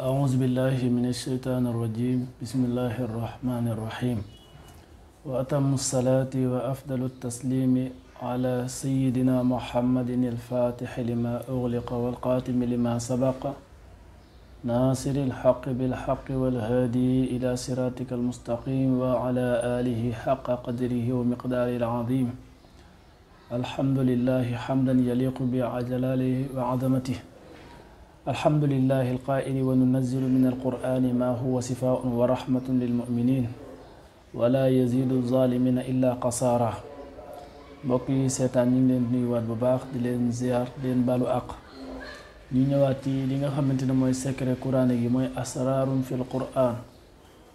أعوذ بالله من الشيطان الرجيم بسم الله الرحمن الرحيم وأتم الصلاة وأفضل التسليم على سيدنا محمد الفاتح لما أغلق والقاتم لما سبق ناصر الحق بالحق والهادي إلى صراطك المستقيم وعلى آله حق قدره ومقداره العظيم. الحمد لله حمدا يليق بجلاله وعظمته. الحمد لله القائل وننزل من القرآن ما هو شفاء ورحمة للمؤمنين ولا يزيد الظالمين إلا قصارا. mbokk yi seetaan ñu ngi leen nuyuwaat bu baax di leen ziar di leen baalu àq ñu ñëwaat ci li nga xamante ne mooy secret quraan gi mooy asraarun fil quraan.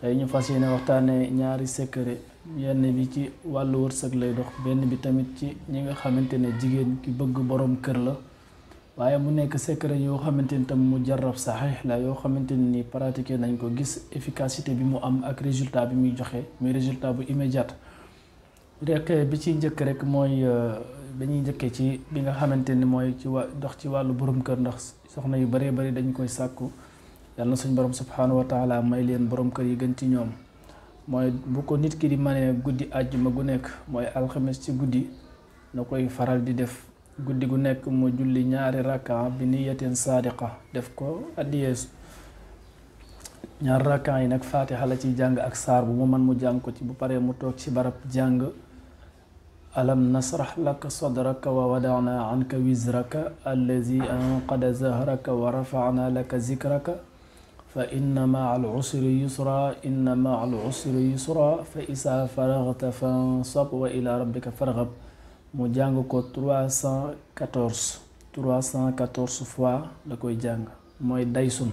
tey ñu fas yéene waxtaane ñaari secret, yenn bi ci wàllu wërsëg lay dox, benn bi tamit ci ñi nga xamante ne jigéen ki bëgg borom kër la waaye mu nekk secret yoo xamante ni tam mu jarrab saxiix la, yoo xamante ni pratiqué nañ ko gis efficacité bi mu am ak résultat bi muy joxe muy résultat bu immédiat. rek bi ci njëkk rek mooy dañuy njëkkee ci bi nga xamante ni mooy ci dox ci wàllu borom kër, ndax soxna yu bëree bëri dañ koy sàkku. yàlla na suñ borom subhanahu wa taala may leen borom kër yi gën ci ñoom. mooy bu ko nit ki di manee guddi àjjuma gu nekk mooy alxames ci guddi na koy faral di def. guddi gu nekk mu julli ñaari rakka bi niyatin saadiqa, def ko addiyeesu. ñaari rakka yi nag faatixa la ciy jàng ak saar bu mu man mu jàng ko ci, bu paree mu toog ci barab jàng alam nasrah laka sadraka wa wadana anka wizraka allazi anqada zahraka wa rafana laka zikraka fa inna maa al usri yusra inna maa al usri yusra fa isa faragta fansab wa ila rabbika farghab. mu jàng ko 314 fois la koy jàng, mooy daysun.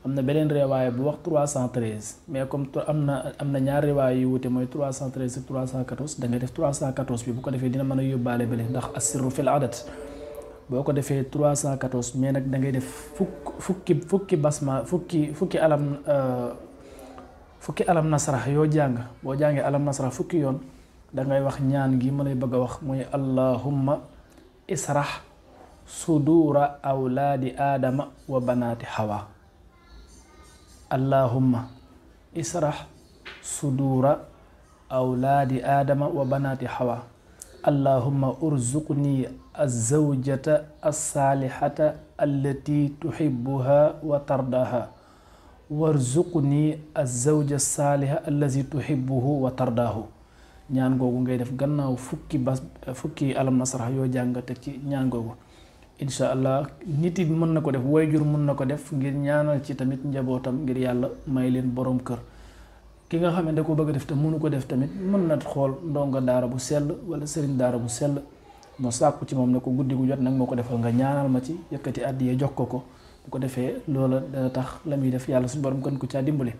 am na beneen riwaaya bu wax 313, mais comme am na ñaari riwaaya yu wute mooy 313 ak 314, da nga def 314 bi bu ko defee dina mën a yóbbaale bële, ndax assirru fil adat. boo ko defee 314 mais nag da ngay def fukki basma fukki alam nasrah yoo jàng. boo jàngee alam nasrah fukki yoon da ngay wax ñaan gi ma lay bëgg a wax mooy allahumma israh sudura awlaadi aadama wa banaati hawa. allahumma israh sudura awlaadi aadama wa banaati hawa. allahumma urzuqni azawjata alsaalihata allati tuhibbuha wa tardaha warzuqni azawja alsaaliha allazi tuhibbuhu wa tardaahu. ñaan googu ngay def gannaaw fukki alam nasrah yoo jàng teg ci ñaan googu. incha allah nit yi mën na ko def, wayjur mën na ko def ngir ñaanal ci tamit njabootam ngir yàlla may leen borom kër. ki nga xam ne da ko bëgg a def te mënu ko def tamit mën na xool ndongo daara bu sell wala sëriñ daara bu sell mu sàkku ci moom ne ko guddi gu jot nag moo ko defal nga ñaanal ma ci, yëkkati àddiya jox ko bu ko defee loola dana tax la muy def yàlla suñu borom gën ko caa dimbale.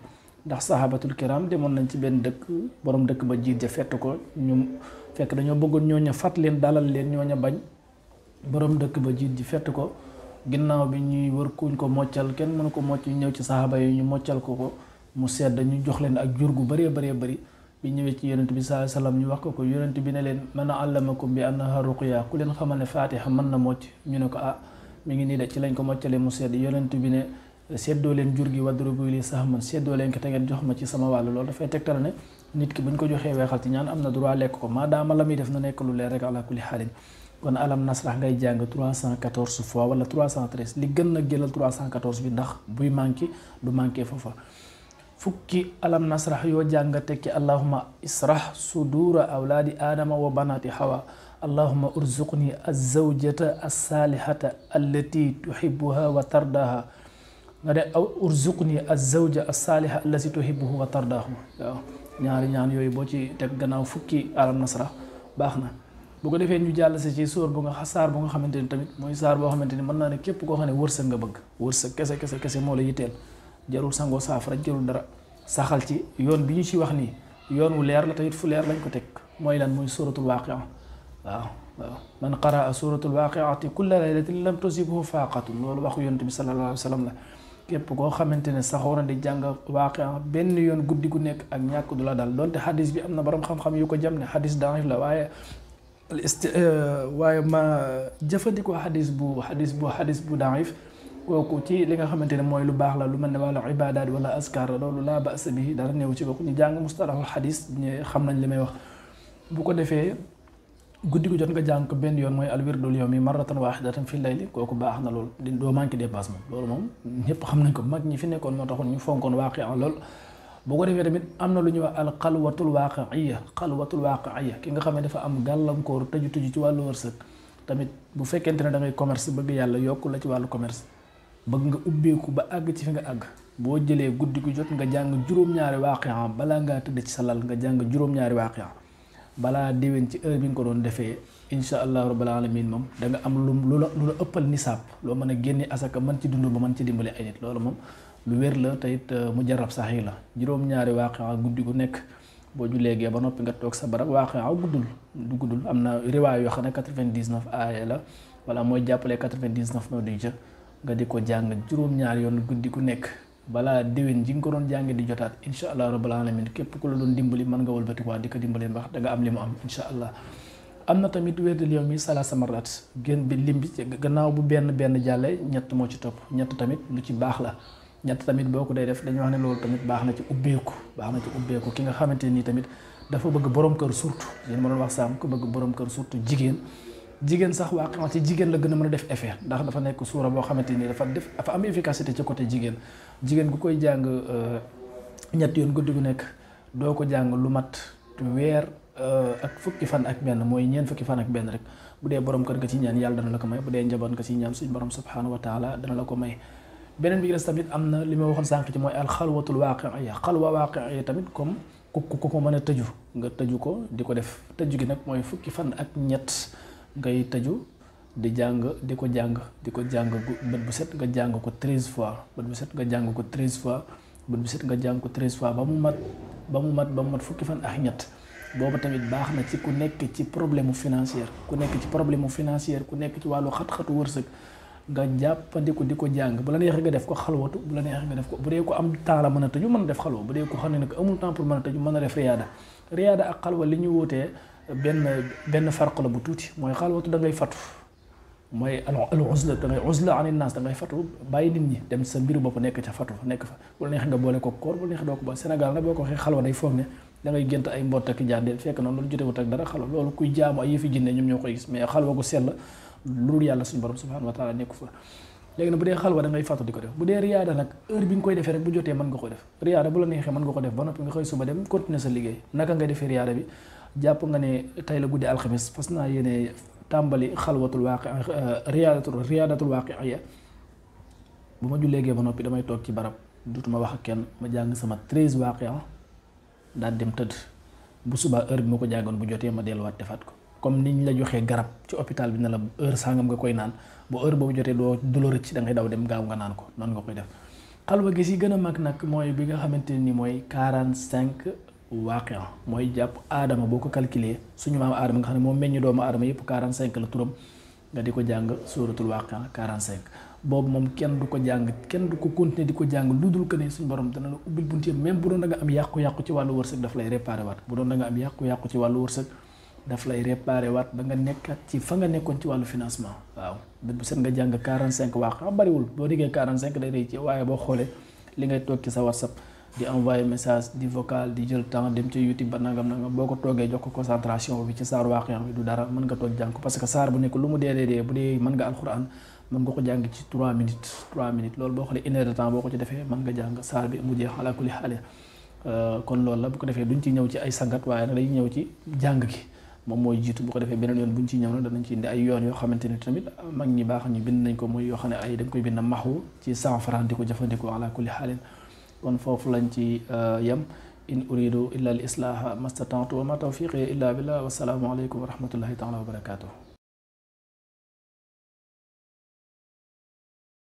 ndax sahabatul kiram demoon nañ ci benn dëkk, borom dëkk ba jiit ja fett ko, ñu fekk dañoo bëggoon ñooña fat leen dalal leen, ñooña bañ. borom dëkk ba jiit ji fett ko, ginnaaw bi ñuy wër kuñ ko moccal, kenn mënu ko mocc, ñu ñëw ci sahaba yi ñu moccal ko mu sedd, ñu jox leen ak jur gu bëree bëri. bi ñëwee ci yonent bi sallallahu alayhi wasallam ñu wax ko yonent bi ne leen man allamakum bi annaha ruqya, ku leen xamal ne fatiha mën na mocc. ñu ne ko mi ngi nii de, ci lañ ko moccalee mu sedd. yonent bi ne seddoo leen jur gi wadrubu li sahman, seddoo leen ko te ngeen jox ma ci sama wàll. loolu dafay tegtal ne nit ki buñ ko joxee weexal ci ñaan am na droit lekk ko, maadaama la muy def na nekk lu leer rek ala kulli xaalin. kon alam nasrah ngay jàng 314 fois wala 313, li gën nag jëlal 314 bi ndax buy manqué du manqué foofa. fukki alam nasrah yoo jàng teg ci allahumma israh sudura awlaadi aadama wa banaati hawa. allahumma urzuqni azawjata alsaalihata allati tuhibbuha wa tardaha. nga de urzuqni azawja alsaaliha allati tuhibbuhu wa tardahu. waaw ñaari ñaan yooyu boo ci teg gannaaw fukki alam nasrah baax na. bu ko defee ñu jàll si ci saar bu nga xamante ni tamit mooy saar boo xamante ni mën naa ne képp koo xam ne wërsëg nga bëgg, wërsëg kese moo la yitteel, jarul sangoo saafara, jarul dara, saxal ci yoon bi ñu ci wax nii yoon wu leer la tamit fu leer lañ ko teg. mooy lan? mooy suratul waaqia. waaw man qaraa suratul waaqiati kulla laylatin lam tusibhu faaqatun, loolu waxu yonent bi sallallahu alayhi wa sallam la. képp koo xamante ne saxoo na di jàng waaqia benn yoon guddi gu nekk ak ñàkk du la dal. donte xadis bi am na borom xam-xam yu ko jam ne xadis daif la, waaye ma jëfandikoo xadis bu daif kooku ci li nga xamante ne mooy lu baax la lu mel ne wàllu ibaadaat wala askar loolu laa ba asa bi dara néew ci kooku ñu jàng mustalahul xadis xam nañ li may wax. bu ko defee guddi gu jot nga jàng ko benn yoon mooy alwirdul yawmi marratan waahidatan fi layli kooku baax na loolu doo manqué dépasse moom loolu moom ñëpp xam nañ ko mag ñi fi nekkoon moo taxoon ñu fonkoon waaqi lool. boo ko defee tamit am na lu ñuy wax al xalwatul waaqiya ki nga xam ne dafa am gàllankoor tëju ci wàllu wërsëg tamit bu fekkente ne da ngay commerce bëgg yàlla yokku la ci wàllu commerce bëgg nga ubbeeku ba àgg ci fi nga àgg boo jëlee guddi gu jot nga jàng juróom-ñaari waaqiya balaa ngaa tëdd ci sa lal nga jàng juróom-ñaari waaqiya balaa déwén ci heure bi nga ko doon defee incha allahu rabbil alamin moom da nga am lu la ëppal nisaab loo mën a génne asaka mën ci dund ba mën ci dimbali ay nit loolu moom lu wér la te it mu jarab sax yi la juróom-ñaari waaqiya guddi gu nekk boo jullee gee ba noppi nga toog sa barab waaqiya guddul am na riwaay yoo xam ne 99 aaya la wala mooy jàppale 99 moo di jë nga di ko jàng juróom-ñaari yoon guddi gu nekk balaa déwén ji nga ko doon jànge di jotaat incha allah rabbil alamin képp ku la doon dimbali mën nga wëlbati waa di ko dimbali ndax da nga am li mu am incha allah. am na tamit wérdul yawmi salaasa marrat gën bi lim bi gannaaw bu benn jàllee ñett moo ci topp ñett tamit lu ci baax la ñett tamit boo ko day def dañuy wax ne loolu tamit baax na ci ubbeeku ki nga xamante nii tamit dafa bëgg borom kër surtout yéen ma doon wax saam ko bëgg borom kër surtout jigéen sax waa ci jigéen la gën a mën a def effet ndax dafa nekk suura boo xamante ni dafa am efficacité ci côté jigéen gu koy jàng ñett yoon guddi gu nekk doo ko jàng lu mat weer ak fukki fan ak benn mooy ñeent fukki fan ak benn rek bu dee borom kër nga ci ñaan yàlla dana la ko may bu dee njaboot nga ci ñaan suñ borom subhanahu wa taala dana la ko may. beneen bi des tamit am na li ma waxoon sànq ci mooy alxalwatul waaqiya xalwa waaqiya tamit comme ku ko mën a tëju nga tëju ko di ko def tëju gi nag mooy fukki fan ak ñett ngay tëju di ko jàng bët bu set nga jàng ko 13 fois bët bu set nga jàng ko 13 fois bët bu set nga jàng ko 13 fois ba mu mat fukki fan ak ñett boobu tamit baax na ci ku nekk ci problème financier ku nekk ci wàllu xat-xatu wërsëg nga jàppandiku di ko jàng bu la neexee nga def ko xalwatu bu la neexee nga def ko bu dee ko am temps la mën a tëju mën a def xalwa bu dee ko xam ne nag amul temps pour mën a tëju mën a def riyaada ak xalwa li ñu wutee benn farq la bu tuuti mooy xalwatu da ngay fatu mooy al uzla da ngay uzla anin naas da ngay fatu bàyyi nit ñi dem sa mbiru bopp nekk fa bu la neexee nga boole ko koor bu la neexee doo ko boole Sénégal nag boo ko waxee xalwa day foog ne da ngay gént ay mbott ak jàndeel fekk noonu loolu jotewut ak dara xalwa loolu kuy jaamu ay yëfi jinne ñoom ñoo koy gis mais xalwa gu sell lu yàlla suñu borom subhanahu wa taala nekku fa léegi nag bu dee xalwa da ngay fàttu di ko def bu dee riyaada nag heure bi nga koy defee rek bu jotee mën nga ko def riyaada bu la neexee mën nga ko def ba noppi nga xëy suba dem continuer sa liggéey naka ngay defee riyaada bi jàpp nga ne tey la guddi alxamis fas naa yéene tàmbali xalwatul waaqi riyaadatul waaqiya bu ma jullee gee ba noppi damay toog ci barab dutuma wax ak kenn ma jàng sama 13 waaqiya daal dem tëdd bu subaa heure bi ma ko jàngoon bu jotee ma delluwaat defaat ko comme niñ la joxee garab ci hôpital bi ne la heure sangam nga koy naan bu heure boobu jotee du la rëcc da ngay daw dem gaaw nga naan ko noonu nga koy def xalwa gi si gën a mag nag mooy bi nga xamante ni mooy 45 waaqiya mooy jàpp aadama boo ko calculer suñu maam aadama nga xam ne moom meññ doomu aadama yëpp 45 la turam nga di ko jàng suratul waaqiya 45 boobu moom kenn du ko jàng kenn du ko continuer di ko jàng lu dul que ne suñu borom dana la ubbil bunti même bu doon da nga am yàqu-yàqu ci wàllu wërsëg daf lay réparé waat bu doon da nga am yàqu-yàqu ci wàllu wërsëg daf lay réparé waat ba nga nekkat ci fa nga nekkoon ci wàllu financement waaw bët bu set nga jàng 45 waaqiya bariwul boo déggee 45 day rëy ci waaye boo xoolee li ngay toog ci sa WhatsApp di envoyer message di vocal di jël temps dem ci YouTube ba nangam boo ko toogee jox ko concentration bi ci saar waaqiya bi du dara mën nga toog jàng ko parce que saar bu nekk lu mu dee bu dee mën nga alxuraan mën nga ko jàng ci 3 minutes loolu boo xoolee 1 heure de temps boo ko ci defee mën nga jàng saar bi mu jeex ala kulli xaal kon loolu la bu ko defee duñ ci ñëw ci ay sangat waaye nag dañuy ñëw ci jàng gi moom mooy jiitu bu ko defee beneen yoon buñ ci ñëw nag danañ ci indi ay yoon yoo xamante ni tamit mag ñi baax ñu bind nañ ko muy yoo xam ne ay dañ koy bind maxu ci 100 francs di ko jëfandikoo ala kulli xaalin kon foofu lañ ci yem in uridu illa al islaha mastata'tu wa ma tawfiqi illa billah wa salaamu alaykum wa rahmatullahi taala wa barakatuh